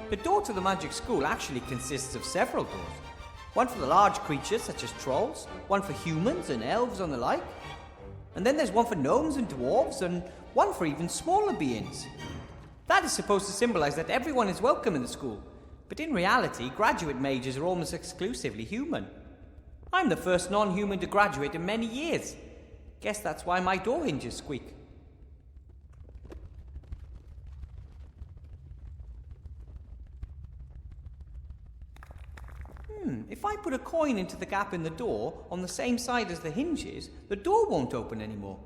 The door to the magic school actually consists of several doors. One for the large creatures such as trolls, one for humans and elves and the like. And then there's one for gnomes and dwarves, and one for even smaller beings. That is supposed to symbolize that everyone is welcome in the school. But in reality, graduate mages are almost exclusively human. I'm the first non-human to graduate in many years. Guess that's why my door hinges squeak. If I put a coin into the gap in the door on the same side as the hinges, the door won't open anymore.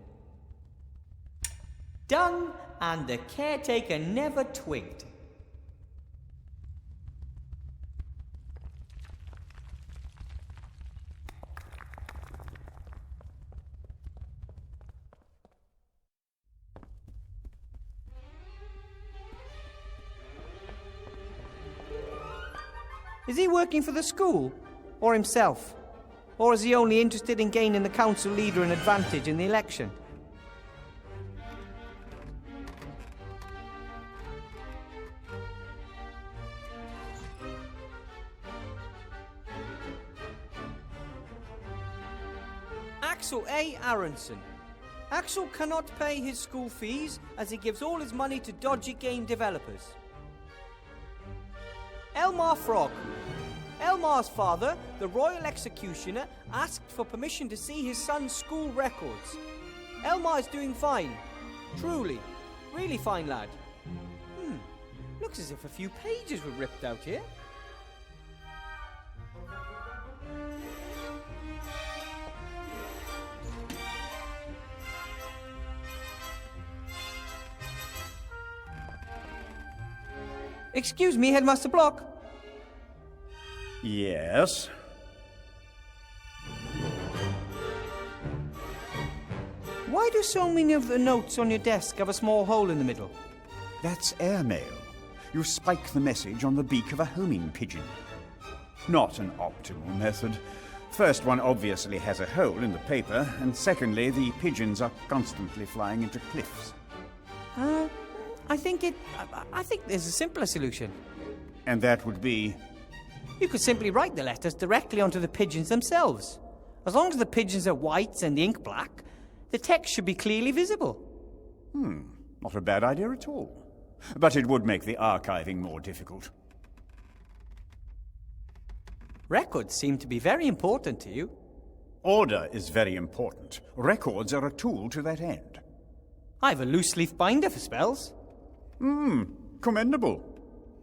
Done, and the caretaker never twigged. Is he working for the school? Or himself? Or is he only interested in gaining the council leader an advantage in the election? Axel A. Aronson. Axel cannot pay his school fees as he gives all his money to dodgy game developers. Elmar Frog. Elmar's father, the royal executioner, asked for permission to see his son's school records. Elmar is doing fine. Truly. Really fine lad. Looks as if a few pages were ripped out here. Excuse me, Headmaster Block. Yes? Why do so many of the notes on your desk have a small hole in the middle? That's airmail. You spike the message on the beak of a homing pigeon. Not an optimal method. First, one obviously has a hole in the paper, and secondly, the pigeons are constantly flying into cliffs. I think there's a simpler solution. And that would be? You could simply write the letters directly onto the pigeons themselves. As long as the pigeons are white and the ink black, the text should be clearly visible. Not a bad idea at all. But it would make the archiving more difficult. Records seem to be very important to you. Order is very important. Records are a tool to that end. I have a loose-leaf binder for spells. Commendable.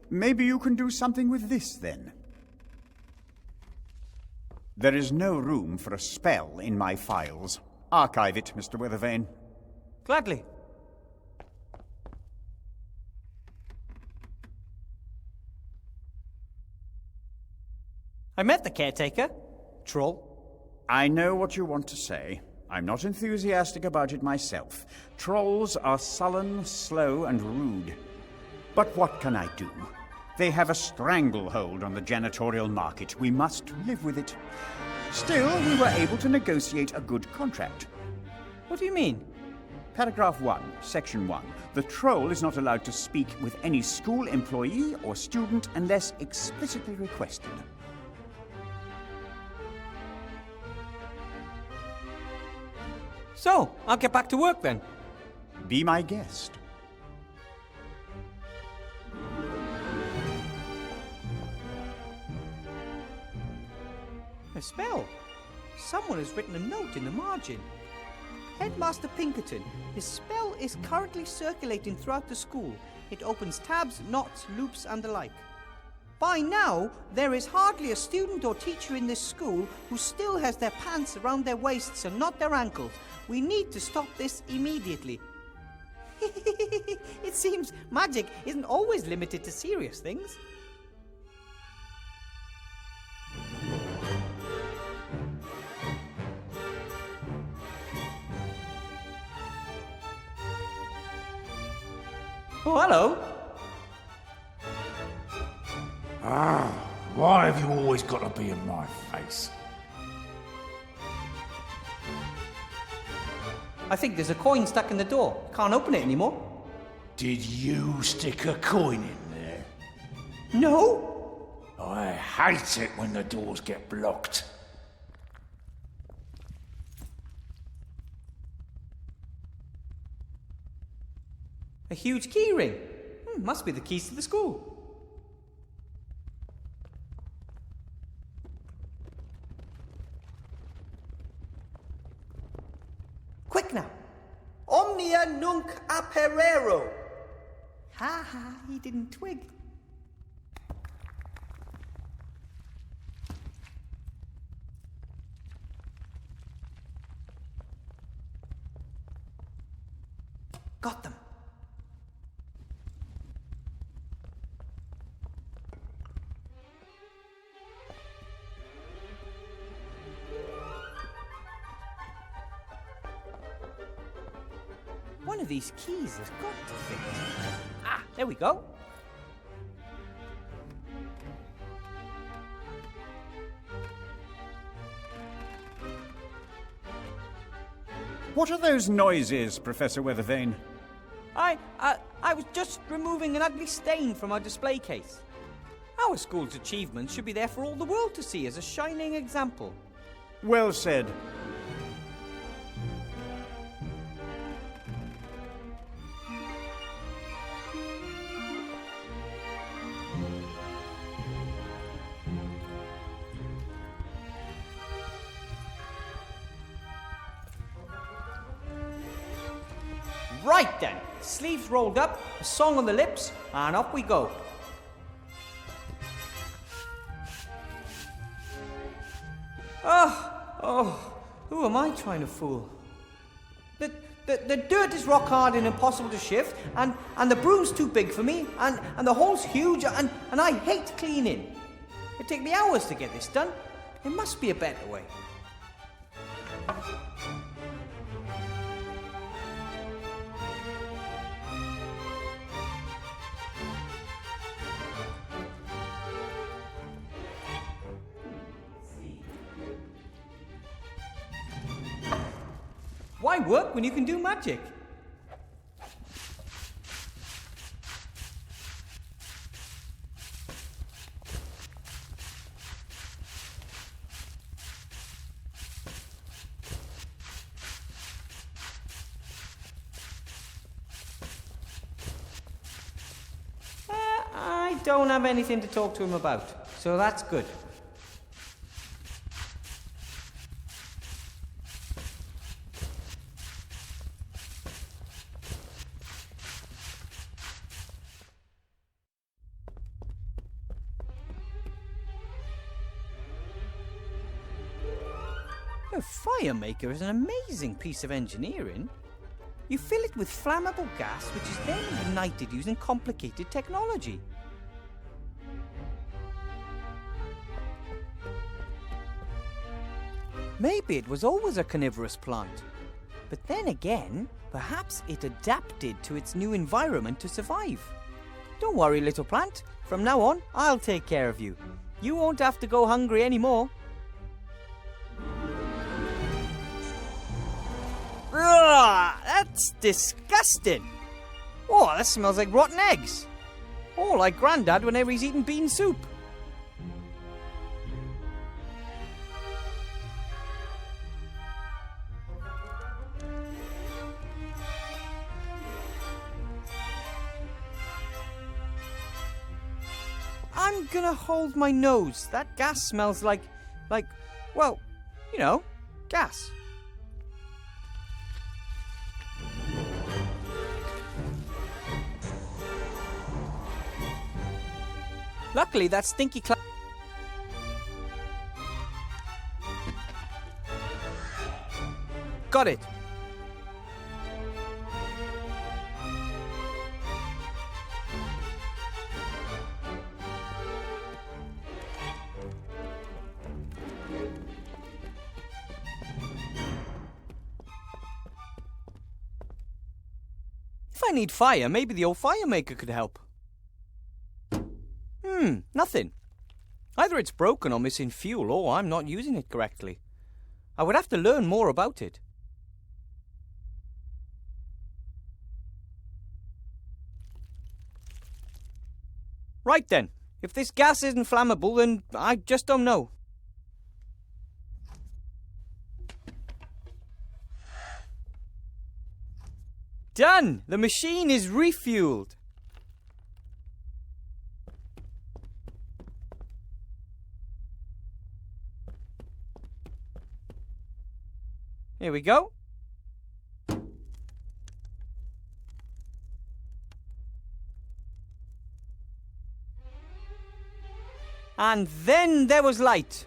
Maybe you can do something with this, then. There is no room for a spell in my files. Archive it, Mr. Weathervane. Gladly. I met the caretaker. Troll. I know what you want to say. I'm not enthusiastic about it myself. Trolls are sullen, slow, and rude. But what can I do? They have a stranglehold on the janitorial market. We must live with it. Still, we were able to negotiate a good contract. What do you mean? Paragraph 1, Section 1. The troll is not allowed to speak with any school employee or student unless explicitly requested. So, I'll get back to work then. Be my guest. A spell. Someone has written a note in the margin. Headmaster Pinkerton, his spell is currently circulating throughout the school. It opens tabs, knots, loops, and the like. By now, there is hardly a student or teacher in this school who still has their pants around their waists and not their ankles. We need to stop this immediately. It seems magic isn't always limited to serious things. Oh, hello. Why have you always got to be in my face? I think there's a coin stuck in the door. Can't open it anymore. Did you stick a coin in there? No? I hate it when the doors get blocked. A huge key ring. Must be the keys to the school. Quick now. Omnia nunc aperero. Ha ha, he didn't twig. Got them. One of these keys has got to fit. Ah, there we go. What are those noises, Professor Weathervane? I was just removing an ugly stain from our display case. Our school's achievements should be there for all the world to see as a shining example. Well said. Right then, sleeves rolled up, a song on the lips, and up we go. Who am I trying to fool? The dirt is rock hard and impossible to shift, and the broom's too big for me, and the hole's huge, and I hate cleaning. It'd take me hours to get this done. There must be a better way. Why work when you can do magic? I don't have anything to talk to him about, so that's good. A fire maker is an amazing piece of engineering. You fill it with flammable gas, which is then ignited using complicated technology. Maybe it was always a carnivorous plant. But then again, perhaps it adapted to its new environment to survive. Don't worry, little plant. From now on, I'll take care of you. You won't have to go hungry anymore. Ugh, that's disgusting. Oh, that smells like rotten eggs. Oh, like Grandad whenever he's eating bean soup. I'm gonna hold my nose. That gas smells like, well, you know, gas. Luckily, that stinky cloud. Got it. If I need fire, maybe the old fire maker could help. Nothing. Either it's broken or missing fuel, or I'm not using it correctly. I would have to learn more about it. Right then, If this gas isn't flammable, then I just don't know. Done! The machine is refueled. Here we go. And then there was light.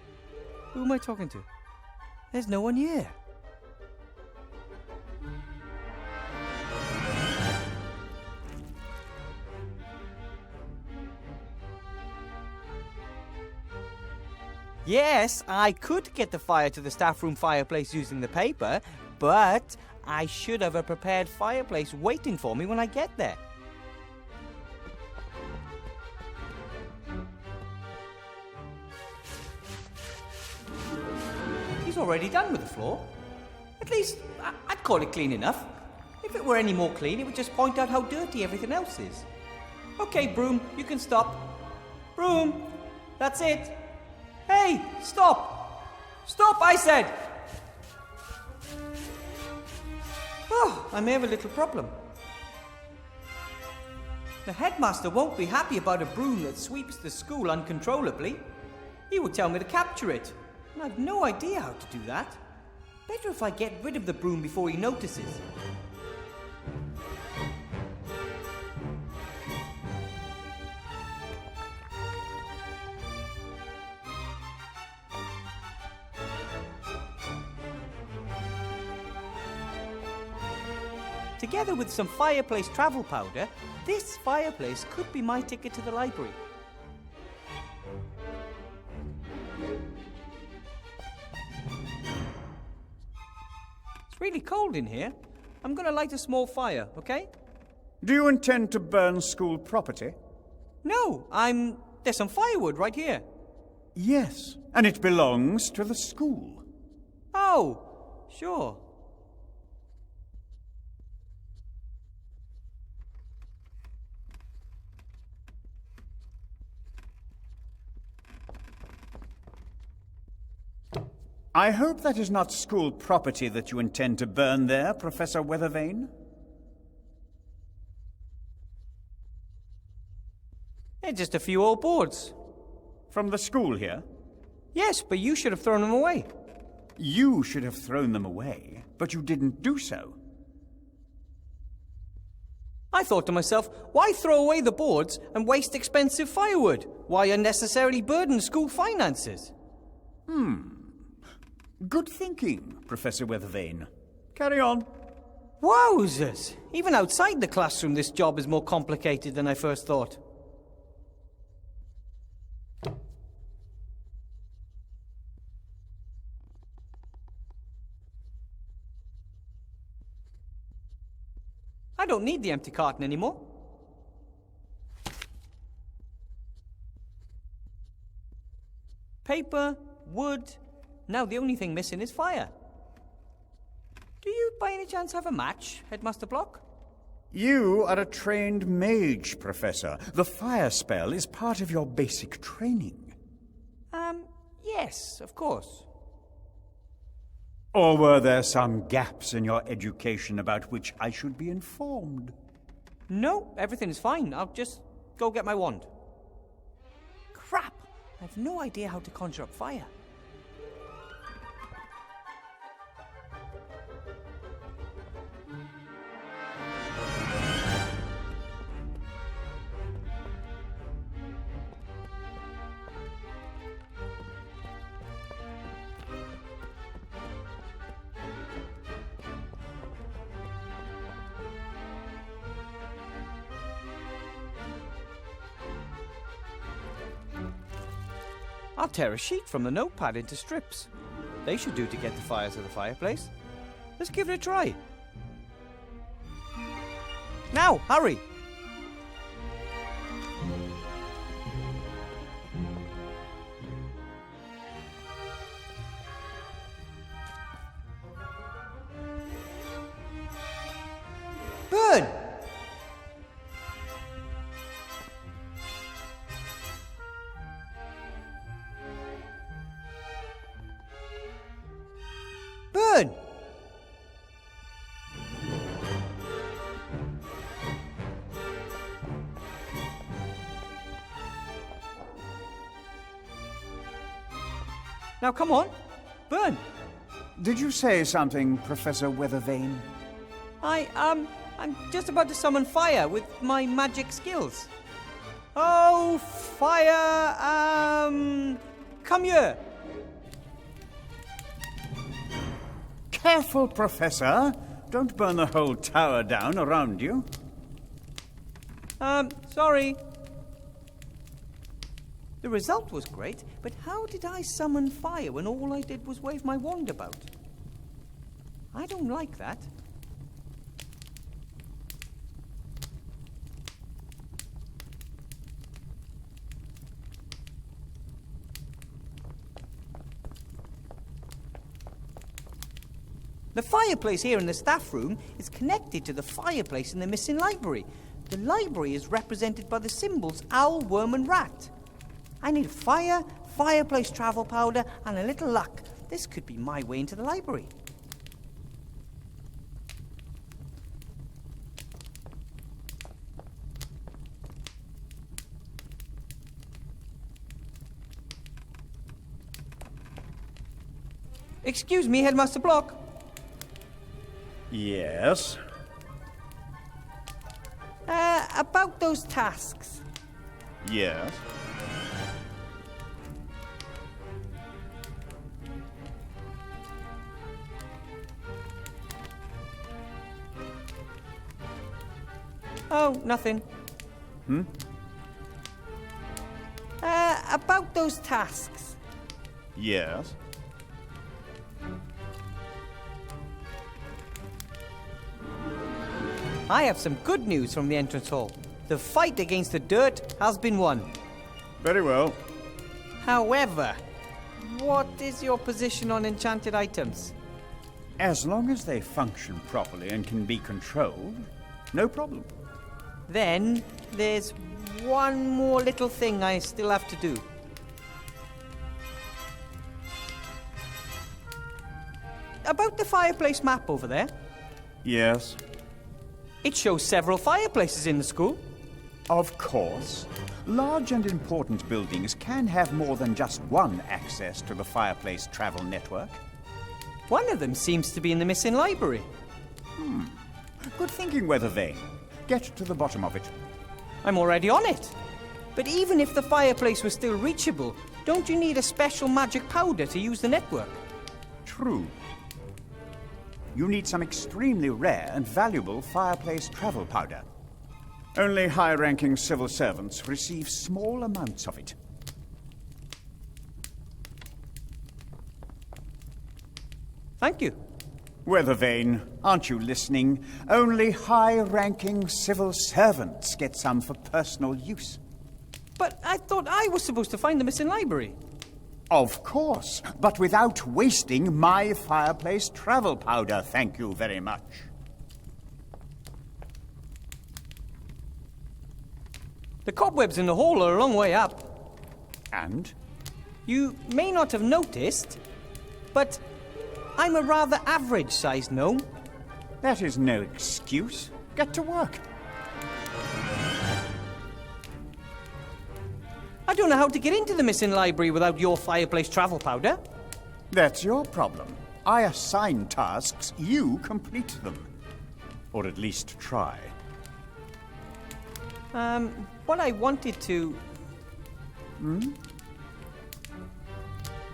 Who am I talking to? There's no one here. Yes, I could get the fire to the staff room fireplace using the paper, but I should have a prepared fireplace waiting for me when I get there. He's already done with the floor. At least, I'd call it clean enough. If it were any more clean, it would just point out how dirty everything else is. Okay, Broom, you can stop. Broom, that's it. Hey, stop! Stop, I said! Oh, I may have a little problem. The headmaster won't be happy about a broom that sweeps the school uncontrollably. He would tell me to capture it, and I've no idea how to do that. Better if I get rid of the broom before he notices. Together with some fireplace travel powder, this fireplace could be my ticket to the library. It's really cold in here. I'm going to light a small fire, okay? Do you intend to burn school property? No, there's some firewood right here. Yes, and it belongs to the school. Oh, sure. I hope that is not school property that you intend to burn there, Professor Weathervane. They're just a few old boards. From the school here? Yes, but you should have thrown them away. You should have thrown them away, but you didn't do so. I thought to myself, why throw away the boards and waste expensive firewood? Why unnecessarily burden school finances? Good thinking, Professor Weathervane. Carry on. Wowzers! Even outside the classroom, this job is more complicated than I first thought. I don't need the empty carton anymore. Paper, wood. Now the only thing missing is fire. Do you by any chance have a match, Headmaster Block? You are a trained mage, Professor. The fire spell is part of your basic training. Yes, of course. Or were there some gaps in your education about which I should be informed? No, everything is fine. I'll just go get my wand. Crap! I've no idea how to conjure up fire. I'll tear a sheet from the notepad into strips. They should do to get the fire to the fireplace. Let's give it a try. Now, hurry! Burn! Now come on, burn. Did you say something, Professor Weathervane? I'm just about to summon fire with my magic skills. Oh, fire, come here. Careful, Professor. Don't burn the whole tower down around you. Sorry. The result was great, but how did I summon fire when all I did was wave my wand about? I don't like that. The fireplace here in the staff room is connected to the fireplace in the missing library. The library is represented by the symbols owl, worm, and rat. I need fire, fireplace travel powder, and a little luck. This could be my way into the library. Excuse me, Headmaster Block. Yes? About those tasks. Yes? Oh, nothing. About those tasks. Yes? I have some good news from the entrance hall. The fight against the dirt has been won. Very well. However, what is your position on enchanted items? As long as they function properly and can be controlled, no problem. Then there's one more little thing I still have to do. About the fireplace map over there. Yes? It shows several fireplaces in the school. Of course. Large and important buildings can have more than just one access to the fireplace travel network. One of them seems to be in the missing library. Good thinking, Weathervane. Get to the bottom of it. I'm already on it. But even if the fireplace was still reachable, don't you need a special magic powder to use the network? True. You need some extremely rare and valuable fireplace travel powder. Only high-ranking civil servants receive small amounts of it. Thank you. Weathervane, aren't you listening? Only high-ranking civil servants get some for personal use. But I thought I was supposed to find the missing library. Of course, but without wasting my fireplace travel powder, thank you very much. The cobwebs in the hall are a long way up. And? You may not have noticed, but I'm a rather average-sized gnome. That is no excuse. Get to work. I don't know how to get into the missing library without your fireplace travel powder. That's your problem. I assign tasks, you complete them. Or at least try. What I wanted to...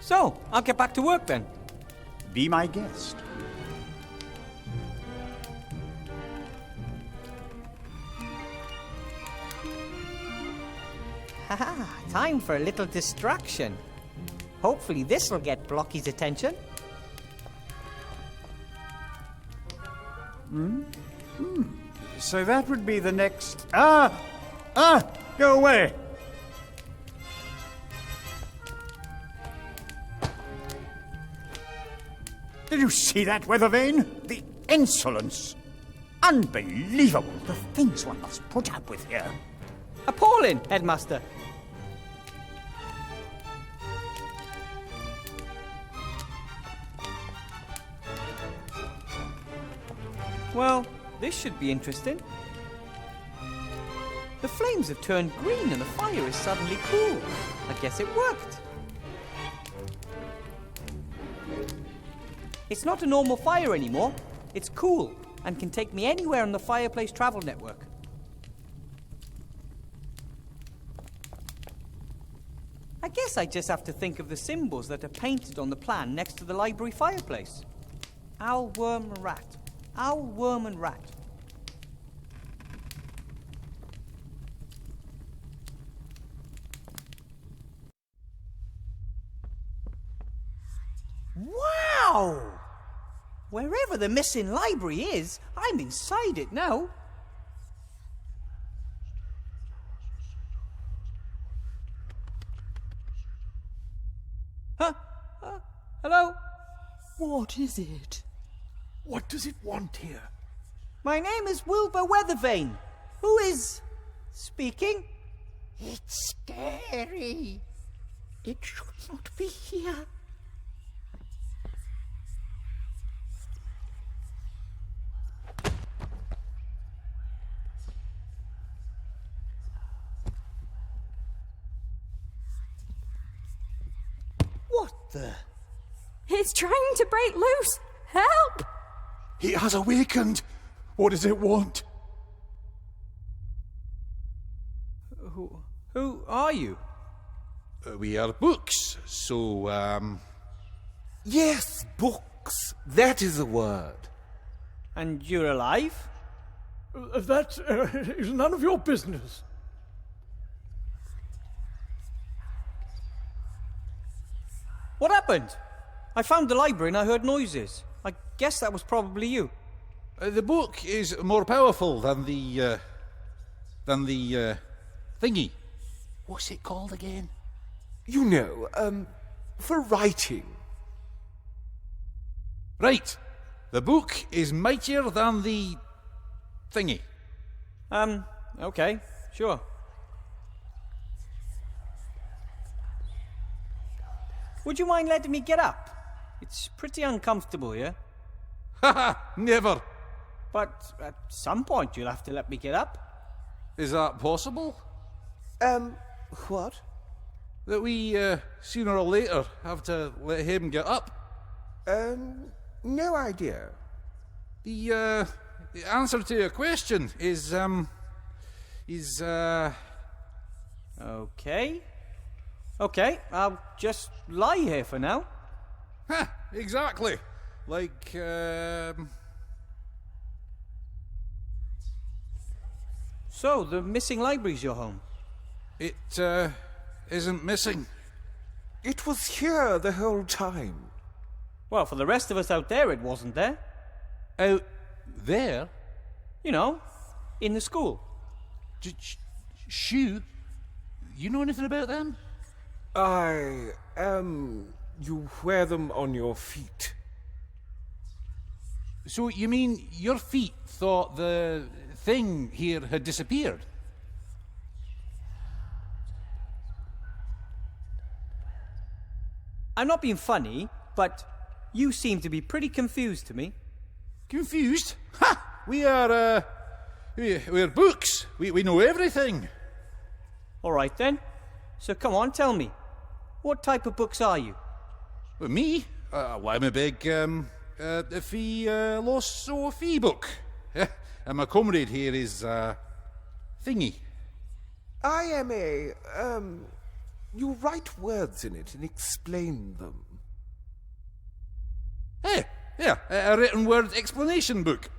So, I'll get back to work then. Be my guest. Haha, time for a little distraction. Hopefully this'll get Blocky's attention. So that would be the next... Go away! Did you see that, Weathervane? The insolence! Unbelievable! The things one must put up with here. Appalling, Headmaster. Well, this should be interesting. The flames have turned green and the fire is suddenly cool. I guess it worked. It's not a normal fire anymore. It's cool and can take me anywhere on the Fireplace Travel Network. I guess I just have to think of the symbols that are painted on the plan next to the library fireplace. Owl, worm, and rat. Owl, worm, and rat. Wow! Wherever the missing library is, I'm inside it now. Huh? Hello? What is it? What does it want here? My name is Wilbur Weathervane. Who is speaking? It's scary. It should not be here. What the? It's trying to break loose. Help! It has awakened. What does it want? Who are you? We are books, so, Yes, books. That is the word. And you're alive? That is none of your business. What happened? I found the library and I heard noises. I guess that was probably you. the book is more powerful than the thingy. What's it called again? You know, for writing. Right. The book is mightier than the thingy. Okay, sure. Would you mind letting me get up? It's pretty uncomfortable here. Haha, never. But at some point you'll have to let me get up. Is that possible? What? That we, sooner or later, have to let him get up? No idea. The answer to your question is, Okay. Okay, I'll just lie here for now. Ha, exactly. Like, So, the missing library's your home? It, isn't missing. It was here the whole time. Well, for the rest of us out there, it wasn't there. Out there? You know, in the school. Shoe? You know anything about them? You wear them on your feet. So you mean your feet thought the thing here had disappeared? I'm not being funny, but you seem to be pretty confused to me. Confused? Ha! We are, we're books. We know everything. All right then. So come on, tell me. What type of books are you? Well, me? Well, I'm a big, philosophy book. And my comrade here is, thingy. I am you write words in it and explain them. Hey, yeah, a written word explanation book.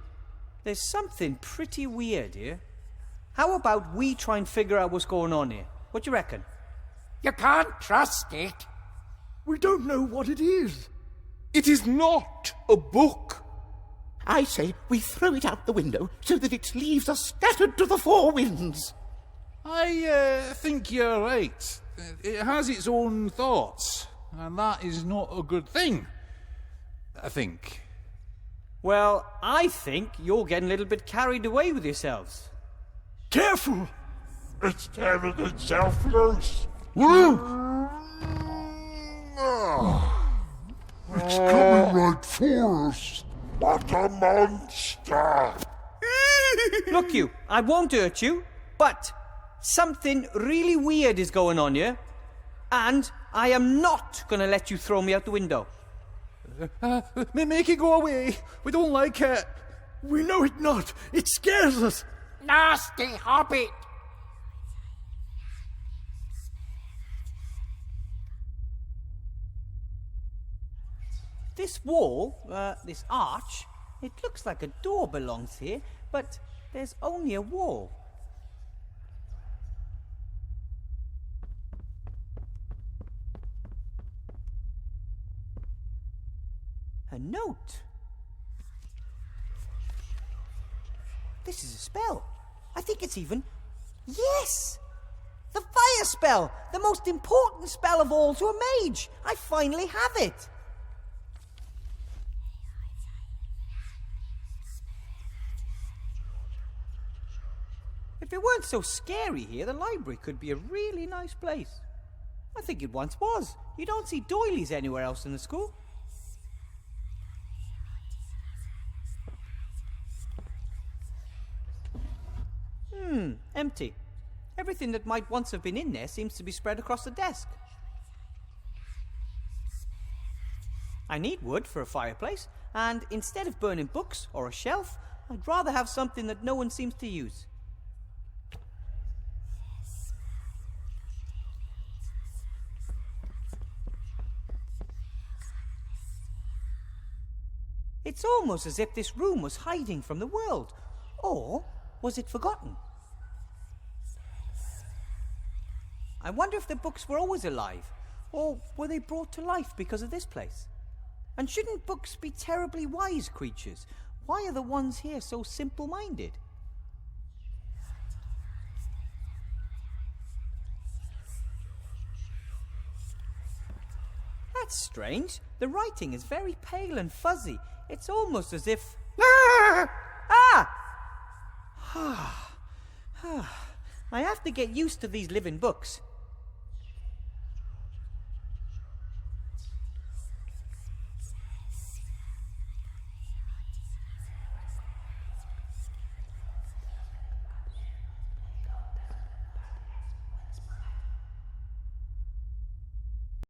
There's something pretty weird here. How about we try and figure out what's going on here? What do you reckon? You can't trust it. We don't know what it is. It is not a book. I say we throw it out the window so that its leaves are scattered to the four winds. I think you're right. It has its own thoughts, and that is not a good thing. I think. Well, I think you're getting a little bit carried away with yourselves. Careful! It's tearing itself loose. It's coming right for us. What a monster! Look, you, I won't hurt you, but something really weird is going on here, and I am not going to let you throw me out the window. Make it go away. We don't like it. We know it not. It scares us. Nasty hobbit! This wall, this arch, it looks like a door belongs here, but there's only a wall. A note. This is a spell. I think it's even... Yes! The fire spell! The most important spell of all to a mage! I finally have it! If it weren't so scary here, the library could be a really nice place. I think it once was. You don't see doilies anywhere else in the school. Empty. Everything that might once have been in there seems to be spread across the desk. I need wood for a fireplace, and instead of burning books or a shelf, I'd rather have something that no one seems to use. It's almost as if this room was hiding from the world. Or was it forgotten? I wonder if the books were always alive, or were they brought to life because of this place? And shouldn't books be terribly wise creatures? Why are the ones here so simple-minded? That's strange. The writing is very pale and fuzzy. It's almost as if... I have to get used to these living books.